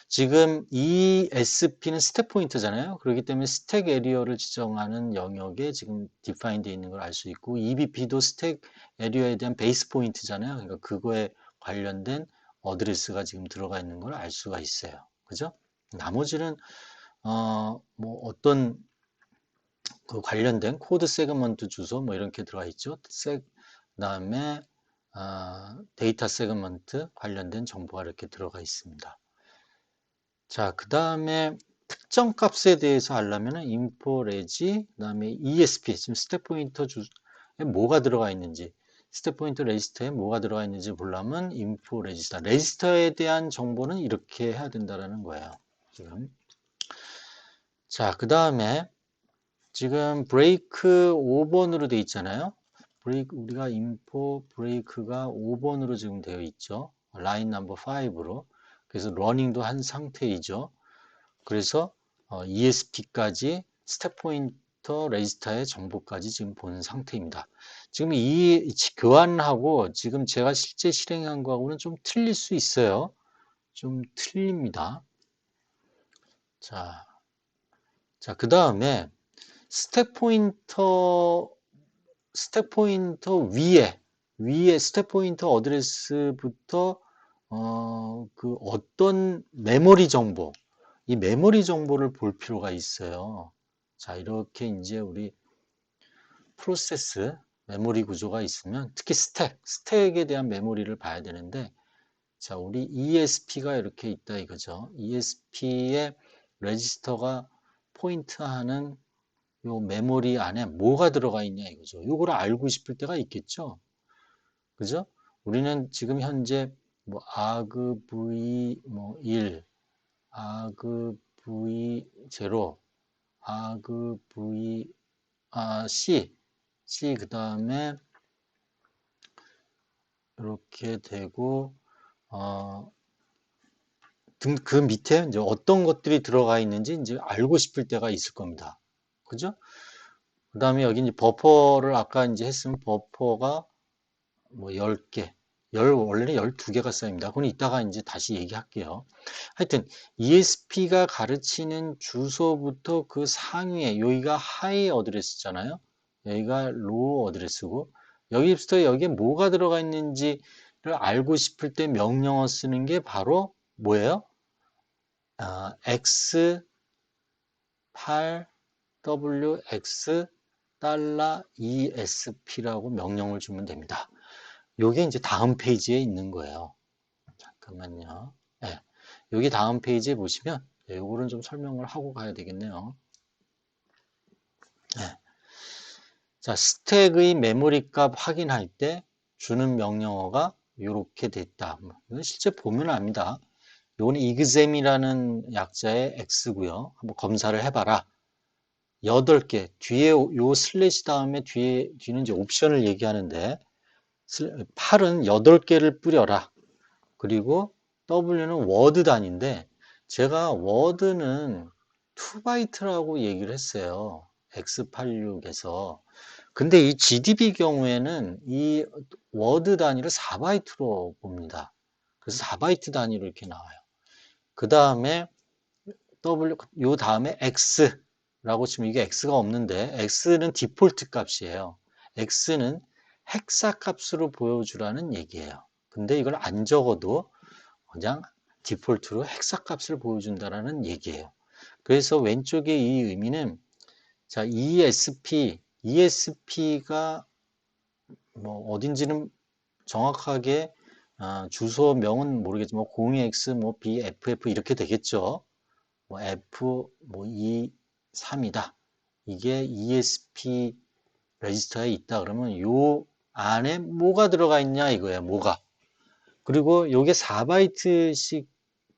지금 ESP는 스택 포인터잖아요. 그렇기 때문에 스택 에리어를 지정하는 영역에 지금 디파인 되어 있는 걸 알 수 있고 EBP도 스택 에리어에 대한 베이스 포인트잖아요. 그러니까 그거에 관련된 어드레스가 지금 들어가 있는 걸 알 수가 있어요. 그죠? 나머지는 뭐 어떤 그 관련된 코드 세그먼트 주소 뭐 이렇게 들어가 있죠. 그다음에 데이터 세그먼트 관련된 정보가 이렇게 들어가 있습니다. 자, 그 다음에 특정 값에 대해서 하려면 info reg, 그 다음에 ESP, 지금 스텝 포인터 주소에 뭐가 들어가 있는지, 스텝 포인터 레지스터에 뭐가 들어가 있는지 보려면 info register, 레지스터에 대한 정보는 이렇게 해야 된다라는 거예요. 지금. 자, 그 다음에 지금 브레이크 5번으로 되어 있잖아요. 우리가 info 브레이크가 5번으로 지금 되어 있죠. 라인 넘버 5로. 그래서 러닝도 한 상태이죠. 그래서 ESP까지 스텝 포인터 레지스터의 정보까지 지금 본 상태입니다. 지금 이 교환하고 지금 제가 실제 실행한 거하고는 좀 틀릴 수 있어요. 좀 틀립니다. 자, 그 다음에 스텝 포인터 위에 스텝 포인터 어드레스부터 그 어떤 메모리 정보, 이 메모리 정보를 볼 필요가 있어요. 자, 이렇게 이제 우리 프로세스 메모리 구조가 있으면 특히 스택에 대한 메모리를 봐야 되는데 자, 우리 ESP가 이렇게 있다 이거죠. ESP의 레지스터가 포인트하는 요 메모리 안에 뭐가 들어가 있냐 이거죠. 요거를 알고 싶을 때가 있겠죠. 그죠? 우리는 지금 현재 뭐 argv 뭐 1, 아그 v0 아그 v c 그 다음에 이렇게 되고 그 밑에 이제 어떤 것들이 들어가 있는지 이제 알고 싶을 때가 있을 겁니다. 그죠? 그 다음에 여기 이제 버퍼를 아까 이제 했으면 버퍼가 뭐 10개, 원래는 12개가 쌓입니다. 그건 이따가 이제 다시 얘기할게요. 하여튼 ESP가 가르치는 주소부터 그 상위에 여기가 하이 어드레스잖아요. 여기가 로우 어드레스고 여기부터 여기에 뭐가 들어가 있는지를 알고 싶을 때 명령어 쓰는 게 바로 뭐예요? x8wx $ESP라고 명령을 주면 됩니다. 요게 이제 다음 페이지에 있는 거예요. 잠깐만요. 네, 여기 다음 페이지에 보시면 요거는 좀 설명을 하고 가야 되겠네요. 네. 자, 스택의 메모리 값 확인할 때 주는 명령어가 이렇게 됐다. 이건 실제 보면 압니다. 요거는 exam이라는 약자의 x고요. 한번 검사를 해봐라. 8개 뒤에 요 슬래시 다음에 뒤는 이제 옵션을 얘기하는데 8은 8개를 뿌려라. 그리고 W는 워드 단위인데 제가 워드는 2바이트라고 얘기를 했어요. X86에서. 근데 이 GDB 경우에는 이 워드 단위를 4바이트로 봅니다. 그래서 4바이트 단위로 이렇게 나와요. 그 다음에 요 다음에 X라고 치면 이게 X가 없는데 X는 디폴트 값이에요. X는 헥사 값으로 보여주라는 얘기예요. 근데 이걸 안 적어도 그냥 디폴트로 헥사 값을 보여준다라는 얘기예요. 그래서 왼쪽에 이 의미는 자 ESP가 뭐 어딘지는 정확하게 주소명은 모르겠지만 0x 뭐 BFF 이렇게 되겠죠. 뭐 F 뭐 2, 3이다. 이게 ESP 레지스터에 있다 그러면 요 안에 뭐가 들어가 있냐 이거예요. 뭐가. 그리고 요게 4바이트씩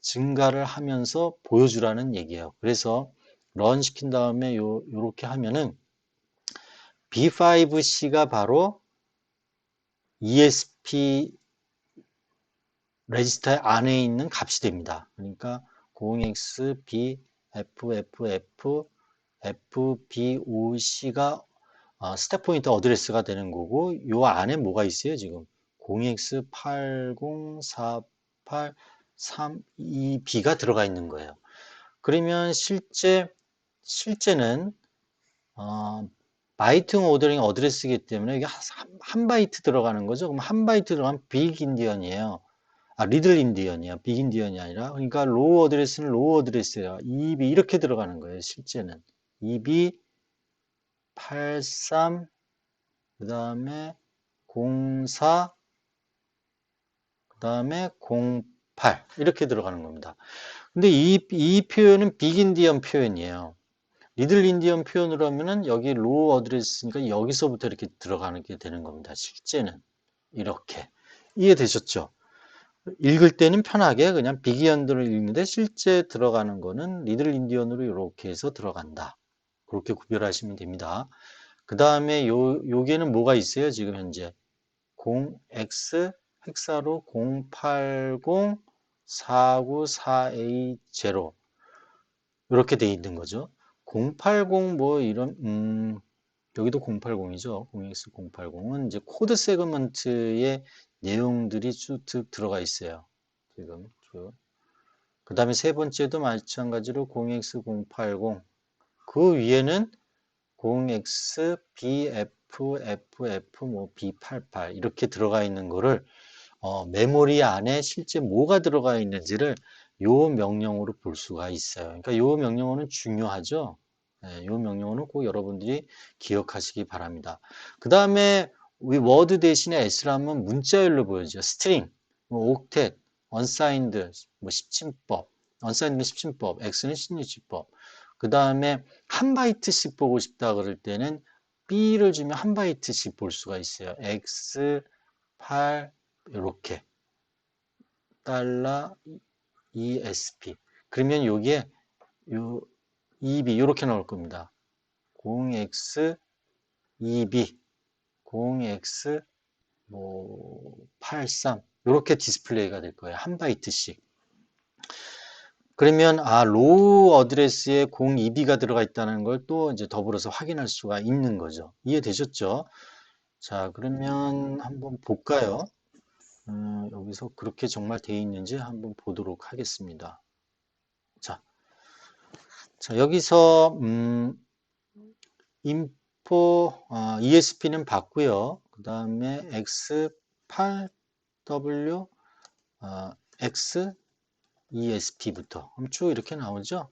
증가를 하면서 보여주라는 얘기예요. 그래서 런 시킨 다음에 요렇게 하면은 B5C가 바로 ESP 레지스터 안에 있는 값이 됩니다. 그러니까 0x B FFF FBOC가 스택 포인터 어드레스가 되는 거고 요 안에 뭐가 있어요 지금 0x804832B가 들어가 있는 거예요. 그러면 실제는 바이트 오더링 어드레스이기 때문에 이게 한 바이트 들어가는 거죠. 그럼 한 바이트 들어가면 빅 인디언이에요. 리들 인디언이야. 빅 인디언이 아니라. 그러니까 로우 어드레스는 로우 어드레스예요. 2B 이렇게 들어가는 거예요. 실제는. 2B 83 그 다음에 04 그 다음에 08 이렇게 들어가는 겁니다. 근데 이 표현은 빅 인디언 표현이에요. 리들 인디언 표현으로 하면은 여기 로우 어드레스니까 여기서부터 이렇게 들어가는 게 되는 겁니다. 실제는 이렇게 이해되셨죠? 읽을 때는 편하게 그냥 빅인디언으로 읽는데 실제 들어가는 거는 리들 인디언으로 이렇게 해서 들어간다. 그렇게 구별하시면 됩니다. 그 다음에 요게는 뭐가 있어요? 지금 현재 0x 헥사로 0804948A0 이렇게 돼 있는 거죠. 080 뭐 이런 여기도 080이죠. 0x080은 이제 코드 세그먼트의 내용들이 쭉 들어가 있어요. 지금 그 다음에 세 번째도 마찬가지로 0x080 그 위에는 0x BFFF 뭐 B88 이렇게 들어가 있는 거를 메모리 안에 실제 뭐가 들어가 있는지를 요 명령어로 볼 수가 있어요. 그러니까 요 명령어는 중요하죠. 네, 요 명령어는 꼭 여러분들이 기억하시기 바랍니다. 그 다음에 우리 워드 대신에 S라면 문자열로 보여죠. 스트링, 뭐 옥텟, 언사인드, 뭐 10진법, 언사인드는 10진법, X는 16진법. 그 다음에 한 바이트씩 보고 싶다 그럴 때는 B를 주면 한 바이트씩 볼 수가 있어요. X, 8 이렇게 달러 ESP 그러면 여기에 요 EB 이렇게 나올 겁니다. 0x 2b 0x 뭐 83 이렇게 디스플레이가 될 거예요. 한 바이트씩. 그러면 로우 어드레스에 02b가 들어가 있다는 걸 또 이제 더불어서 확인할 수가 있는 거죠. 이해되셨죠? 자, 그러면 한번 볼까요? 여기서 그렇게 정말 돼 있는지 한번 보도록 하겠습니다. 자, 여기서 인포 ESP는 봤고요. 그 다음에 X8W X ESP부터 쭉 이렇게 나오죠.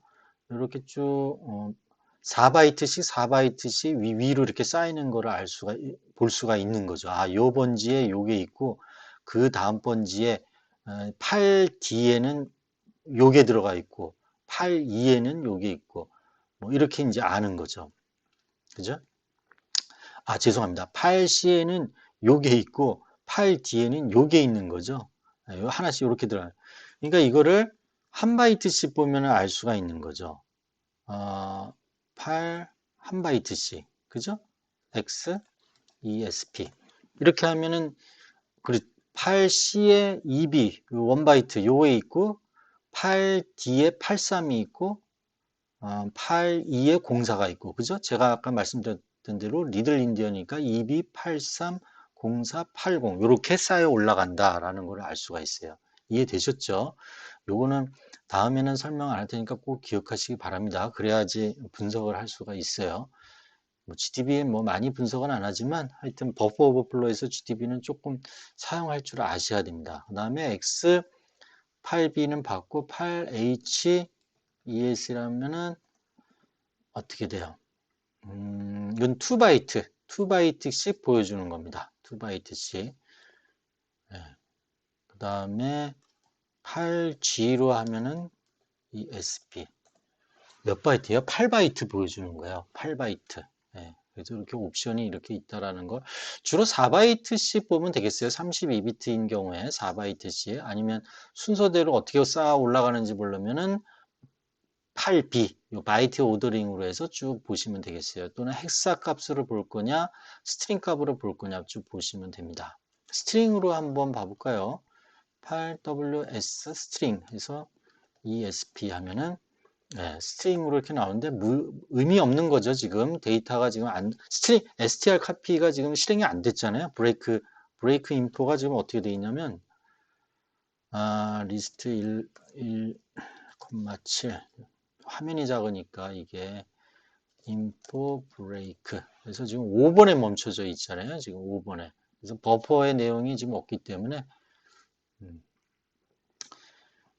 이렇게 쭉 4바이트씩 4바이트씩 위로 이렇게 쌓이는 거를 볼 수가 있는 거죠. 요 번지에 요게 있고 그 다음 번지에 8D에는 요게 들어가 있고 8E에는 요게 있고 뭐 이렇게 이제 아는 거죠. 그죠? 죄송합니다. 8C에는 요게 있고 8D에는 요게 있는 거죠. 요 하나씩 이렇게 들어가요. 그러니까 이거를 한 바이트씩 보면 알 수가 있는 거죠. 8 한 바이트씩. 그죠? X, ESP. 이렇게 하면은 8C에 2B, 1바이트 요에 있고 8D에 83이 있고 82에 04가 있고 그죠? 제가 아까 말씀드렸던 대로 리들 인디언이니까 2B, 83, 04, 80 이렇게 쌓여 올라간다라는 걸 알 수가 있어요. 이해되셨죠? 요거는 다음에는 설명 안 할 테니까 꼭 기억하시기 바랍니다. 그래야지 분석을 할 수가 있어요. GDB 뭐 많이 분석은 안 하지만 하여튼 버퍼 오버플로에서 GDB는 조금 사용할 줄 아셔야 됩니다. 그 다음에 X8B는 받고 8H ES라면은 어떻게 돼요? 이건 2바이트, 2바이트씩 보여주는 겁니다. 2바이트씩. 네. 그 다음에 8G로 하면은 ESP. 몇 바이트예요? 8바이트 보여주는 거예요. 8바이트. 네. 그래서 이렇게 옵션이 이렇게 있다라는 걸 주로 4바이트씩 보면 되겠어요. 32비트인 경우에 4바이트씩 아니면 순서대로 어떻게 쌓아 올라가는지 보려면은 8B, 요 바이트 오더링으로 해서 쭉 보시면 되겠어요. 또는 헥사 값으로 볼 거냐, 스트링 값으로 볼 거냐 쭉 보시면 됩니다. 스트링으로 한번 봐볼까요? 8WS 스트링 해서 ESP 하면은 스트링으로 이렇게 나오는데 의미 없는 거죠. 지금 데이터가 지금 스트링 STR 카피가 지금 실행이 안 됐잖아요. 브레이크 인포가 지금 어떻게 돼 있냐면 리스트 1,7 화면이 작으니까 이게 인포 브레이크 그래서 지금 5번에 멈춰져 있잖아요. 지금 5번에 그래서 버퍼의 내용이 지금 없기 때문에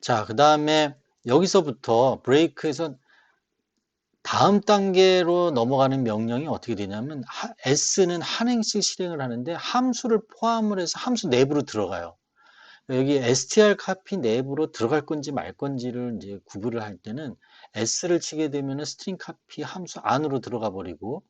자, 그 다음에 여기서부터 브레이크에서 다음 단계로 넘어가는 명령이 어떻게 되냐면 S는 한 행씩 실행을 하는데 함수를 포함을 해서 함수 내부로 들어가요. 여기 str 카피 내부로 들어갈 건지 말 건지를 이제 구분을 할 때는 s를 치게 되면은 스트링 카피 함수 안으로 들어가 버리고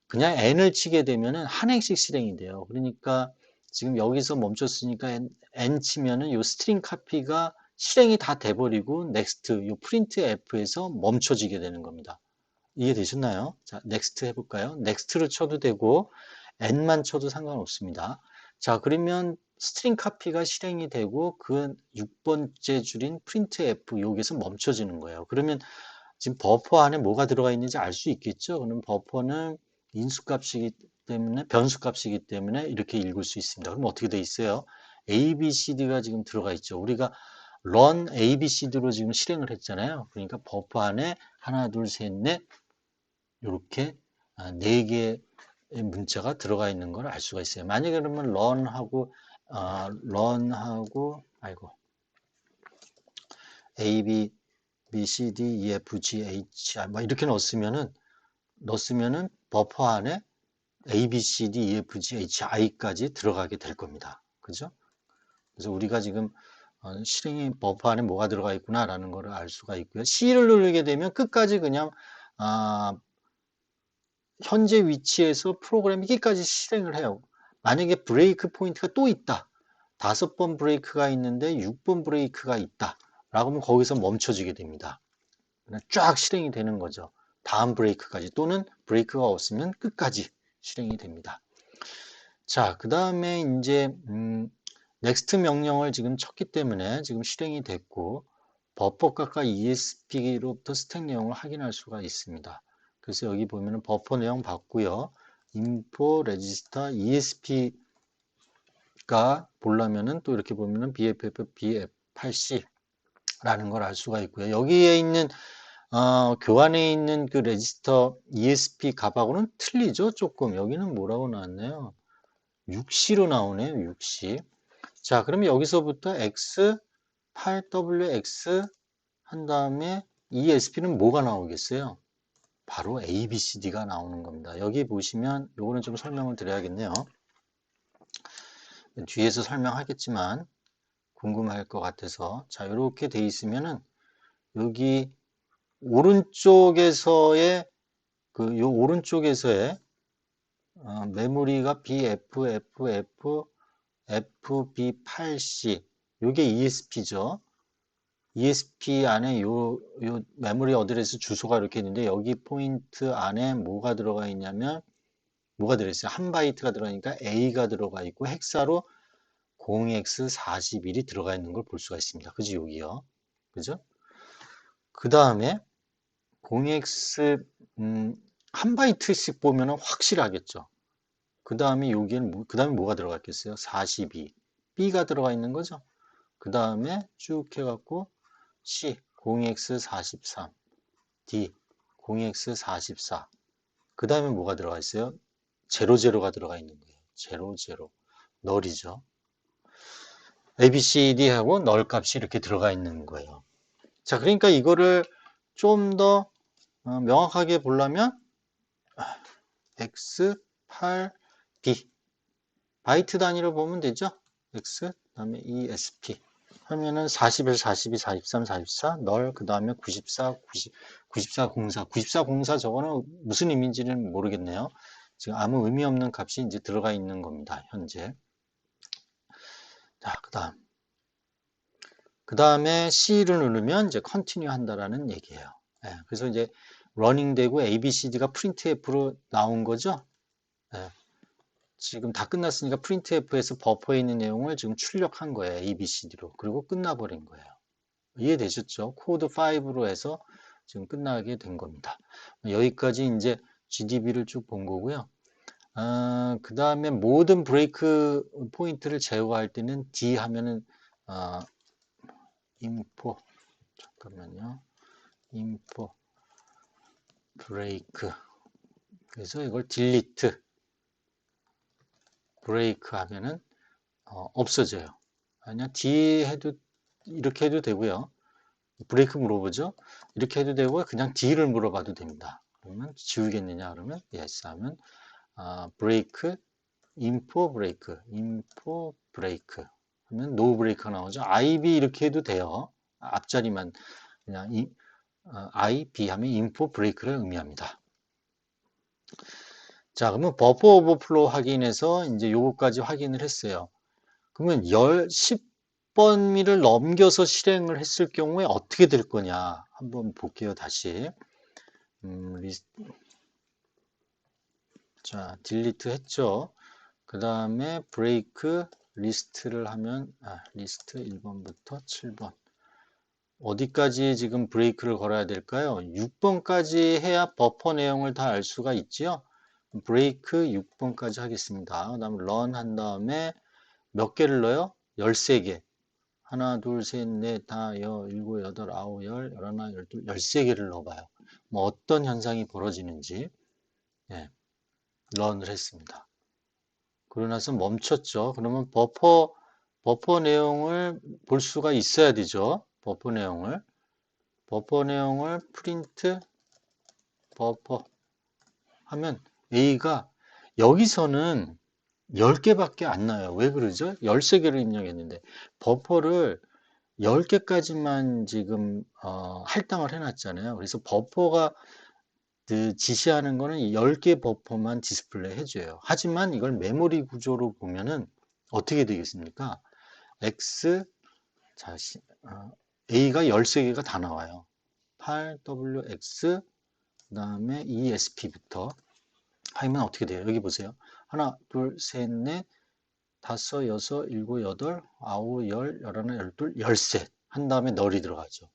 그냥 n을 치게 되면은 한 행씩 실행이 돼요. 그러니까 지금 여기서 멈췄으니까 n 치면은 요 스트링 카피가 실행이 다 돼 버리고 next 요 프린트 f에서 멈춰지게 되는 겁니다. 이해되셨나요? 자, next 해볼까요? next를 쳐도 되고 n만 쳐도 상관없습니다. 자, 그러면 스트링 카피가 실행이 되고 그 6번째 줄인 printf 여기서 멈춰지는 거예요. 그러면 지금 버퍼 안에 뭐가 들어가 있는지 알 수 있겠죠? 그럼 버퍼는 인수값이기 때문에 변수값이기 때문에 이렇게 읽을 수 있습니다. 그럼 어떻게 돼 있어요? A, B, C, D가 지금 들어가 있죠. 우리가 run A, B, C, D로 지금 실행을 했잖아요. 그러니까 버퍼 안에 하나, 둘, 셋, 넷 이렇게 4개의 문자가 들어가 있는 걸 알 수가 있어요. 만약에 그러면 run하고 A, B, C, D, E, F, G, H, I 이렇게 넣었으면은 버퍼 안에 A, B, C, D, E, F, G, H, I까지 들어가게 될 겁니다. 그죠? 그래서 우리가 지금 실행이 버퍼 안에 뭐가 들어가 있구나라는 걸 알 수가 있고요. C를 누르게 되면 끝까지 그냥 현재 위치에서 프로그램이 여기까지 실행을 해요. 만약에 브레이크 포인트가 또 있다. 5번 브레이크가 있는데 6번 브레이크가 있다. 라고 하면 거기서 멈춰지게 됩니다. 그냥 쫙 실행이 되는 거죠. 다음 브레이크까지, 또는 브레이크가 없으면 끝까지 실행이 됩니다. 자, 그 다음에 이제 next 명령을 지금 쳤기 때문에 지금 실행이 됐고, 버퍼값과 ESP로부터 스택 내용을 확인할 수가 있습니다. 그래서 여기 보면은 버퍼 내용 봤고요. info register ESP가 보려면은 또 이렇게 보면은 BFF BF8C 라는 걸 알 수가 있고요. 여기에 있는 교환에 있는 그 레지스터 ESP 값하고는 틀리죠. 조금. 여기는 뭐라고 나왔나요? 6C로 나오네요. 6C. 자, 그러면 여기서부터 X, 8WX 한 다음에 ESP는 뭐가 나오겠어요? 바로 ABCD가 나오는 겁니다. 여기 보시면 요거는 좀 설명을 드려야겠네요. 뒤에서 설명하겠지만 궁금할 것 같아서, 자, 이렇게 돼 있으면은 여기 오른쪽에서의 요 오른쪽에서의 메모리가 BFFF FB8C, 요게 ESP죠. ESP 안에 요 메모리 어드레스 주소가 이렇게 있는데, 여기 포인트 안에 뭐가 들어가 있냐면, 뭐가 들어있어요? 한 바이트가 들어가니까 A가 들어가 있고, 헥사로 0x41이 들어가 있는 걸 볼 수가 있습니다. 그죠? 여기요. 그죠? 그 다음에 0x 한 바이트씩 보면 확실하겠죠. 그 다음에 여기에는 그 다음에 뭐가 들어가 있겠어요? 42 B가 들어가 있는 거죠. 그 다음에 쭉 해갖고 C 0x43 D 0x44 그 다음에 뭐가 들어가 있어요? 00가 들어가 있는 거예요. 00 널이죠. ABCD하고 널 값이 이렇게 들어가 있는 거예요. 자, 그러니까 이거를 좀 더 명확하게 보려면 X, 8, B 바이트 단위로 보면 되죠. X, 그 다음에 ESP 하면은 41, 42, 43, 44 널, 그 다음에 94, 90, 94, 04 94, 04 저거는 무슨 의미인지는 모르겠네요. 지금 아무 의미 없는 값이 이제 들어가 있는 겁니다. 현재. 자, 그 다음에 C를 누르면 이제 컨티뉴 한다라는 얘기예요. 예, 그래서 이제 러닝 되고 ABCD가 printf로 나온 거죠. 예, 지금 다 끝났으니까 printf에서 버퍼에 있는 내용을 지금 출력한 거예요. ABCD로. 그리고 끝나버린 거예요. 이해되셨죠? 코드 5로 해서 지금 끝나게 된 겁니다. 여기까지 이제 GDB를 쭉 본 거고요. 그 다음에 모든 브레이크 포인트를 제어할 때는 D 하면은 info, 잠깐만요. info 브레이크. 그래서 이걸 delete 브레이크 하면은 없어져요. 아니야, D 해도 이렇게 해도 되고요. 브레이크 물어보죠. 이렇게 해도 되고 그냥 D를 물어봐도 됩니다. 그러면 지우겠느냐 그러면 yes 하면 브레이크 info 브레이크 하면 no 브레이크가 나오죠. IB 이렇게 해도 돼요. 앞자리만 그냥 I, B 하면 info 브레이크를 의미합니다. 자, 그러면 버퍼 오버플로우 확인해서 이제 요거까지 확인을 했어요. 그러면 10번미를 넘겨서 실행을 했을 경우에 어떻게 될 거냐 한번 볼게요. 다시 자, 딜리트 했죠. 그 다음에 브레이크 리스트를 하면 리스트 1번부터 7번 어디까지 지금 브레이크를 걸어야 될까요? 6번까지 해야 버퍼 내용을 다 알 수가 있지요. 브레이크 6번까지 하겠습니다. 그 다음에 런 한 다음에 몇 개를 넣어요? 13개. 하나, 둘, 셋, 넷, 다, 일곱, 여덟, 아홉, 열, 열하나, 열둘, 13개를 넣어봐요. 뭐 어떤 현상이 벌어지는지 예, 런을 했습니다. 그러고 나서 멈췄죠. 그러면 버퍼 내용을 볼 수가 있어야 되죠. 버퍼 내용을 프린트 버퍼 하면 A가 여기서는 10개밖에 안 나요. 왜 그러죠? 13개를 입력했는데 버퍼를 10개까지만 지금 할당을 해놨잖아요. 그래서 버퍼가 그 지시하는 거는 10개 버퍼만 디스플레이 해줘요. 하지만 이걸 메모리 구조로 보면은 어떻게 되겠습니까? X 자, A가 13개가 다 나와요. 8WX, 그 다음에 ESP부터 하면 어떻게 돼요? 여기 보세요. 하나, 둘, 셋, 넷, 다섯, 여섯, 일곱, 여덟, 아홉, 열, 열하나, 열둘, 열셋. 한 다음에 널이 들어가죠.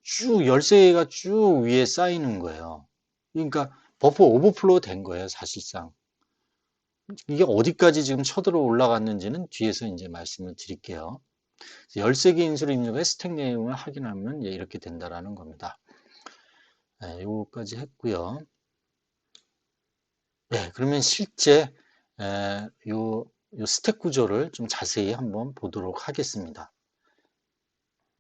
쭉 13개가 쭉 위에 쌓이는 거예요. 그러니까 버퍼 오버플로우 된 거예요, 사실상. 이게 어디까지 지금 쳐들어 올라갔는지는 뒤에서 이제 말씀을 드릴게요. 13개 인수로 입력해 스택 내용을 확인하면 이렇게 된다라는 겁니다. 네, 요거까지 했고요. 네, 그러면 실제 요 스택 구조를 좀 자세히 한번 보도록 하겠습니다.